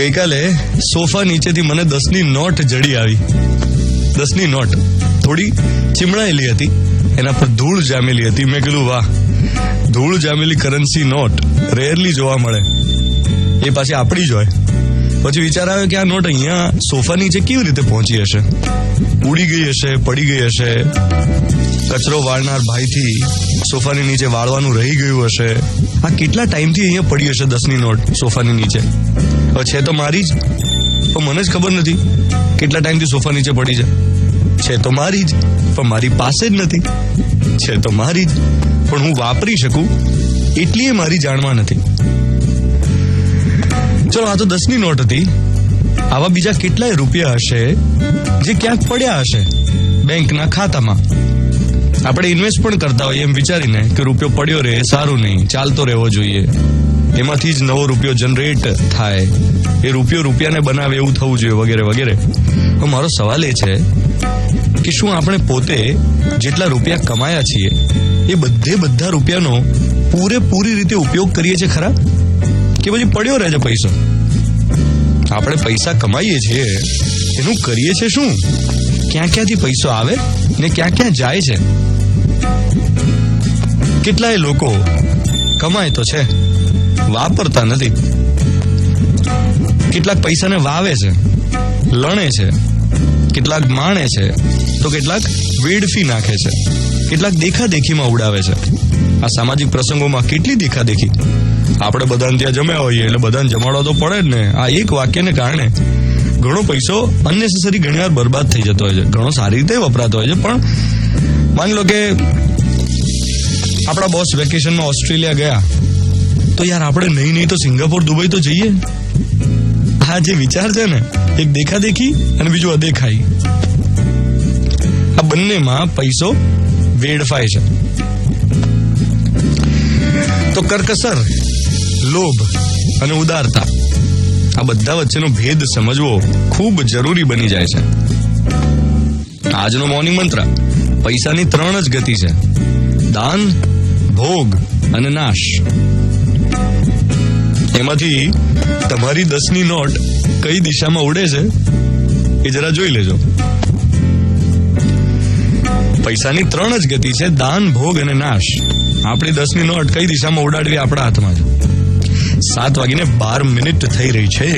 ગઈકાલે સોફા નીચેથી મને 10ની નોટ જડી આવી. 10ની નોટ થોડી ચીમડાયેલી હતી, એના પર ધૂળ જામેલી હતી. મેં કીધું વાહ, ધૂળ જામેલી કરન્સી નોટ રેરલી જોવા મળે, એ પાછી આપણી જ હોય. પછી વિચાર આવ્યો કે આ નોટ અહીંયા સોફા નીચે કેવી રીતે પહોંચી હશે? ઉડી ગઈ હશે, પડી ગઈ હશે, કચરો વાળનાર ભાઈથી સોફાની નીચે વાળવાનું રહી ગયું હશે. આ કેટલા ટાઈમથી અહીંયા પડી હશે 10ની નોટ સોફાની નીચે? હવે છે તો મારી જ, પણ મને જ ખબર નથી કેટલા ટાઈમથી સોફા નીચે પડી છે તો મારી જ, પણ મારી પાસે જ નથી. છે તો મારી જ, પણ હું વાપરી શકું એટલી એ મારી જાણમાં નથી. ચલો, આ તો 10ની નોટ હતી. આવા બીજા કેટલાય રૂપિયા હશે જે ક્યાંક પડ્યા હશે બેંકના ખાતામાં. આપણે ઇન્વેસ્ટ પણ કરતા હોઈએ એમ વિચારીને કે રૂપિયો પડ્યો રહે, સારું નહીં, ચાલતો રહેવો જોઈએ, એમાંથી જ નવો રૂપિયો જનરેટ થાય, એ રૂપિયાને બનાવે એવું થવું જોઈએ, વગેરે વગેરે. મારો સવાલ એ છે કે શું આપણે પોતે જેટલા રૂપિયા કમાયા છીએ એ બધા રૂપિયાનો પૂરેપૂરી રીતે ઉપયોગ કરીએ છીએ ખરા, કે પછી પડ્યો રહે છે પૈસો? આપણે પૈસા કમાઈએ છીએ એનું કરીએ છીએ શું? ક્યાંથી પૈસો આવે ને ક્યાં જાય છે? કેટલાય લોકો કમાય તો છે, વાપરતા નથી. કેટલાક પૈસાને વાવે છે, લણે છે, કેટલાક માણે છે, તો કેટલાક વેડફી નાખે છે, કેટલાક દેખાદેખીમાં ઉડાવે છે. આ સામાજિક પ્રસંગોમાં કેટલી દેખાદેખી! આપણે બધાને ત્યાં જમ્યા હોઈએ એટલે બધાને જમાડવા તો પડે જ ને. આ એક વાક્યને કારણે ઘણો પૈસો અનનેસેસરી ઘણીવાર બરબાદ થઈ જતો હોય છે. ઘણો સારી રીતે વપરાતો હોય છે, પણ માની લો કે આપણા બોસ વેકેશનમાં ઓસ્ટ્રેલિયા ગયા, તો યાર આપણે નહીં તો સિંગાપોર, દુબઈ તો જઈએ. આ જે વિચાર છે ને, એક દેખાદેખી અને બીજું અદેખાઈ, આ બંનેમાં પૈસો વેડફાય છે. તો કરકસર, લોભ અને ઉદારતા, આ બધા વચ્ચેનો ભેદ સમજવો ખૂબ જરૂરી બની જાય છે. આજનો મોર્નિંગ મંત્ર: પૈસાની 3 જ ગતિ છે, દાન, ભોગ અને નાશ. એમાંથી તમારી 10ની નોટ કઈ દિશામાં ઉડે છે એ જરા જોઈ લેજો. પૈસાની 3 જ ગતિ છે, દાન, ભોગ અને નાશ. આપણી 10ની નોટ કઈ દિશામાં ઉડાડવી આપણા હાથમાં છે. 7:12 થઈ રહી છે.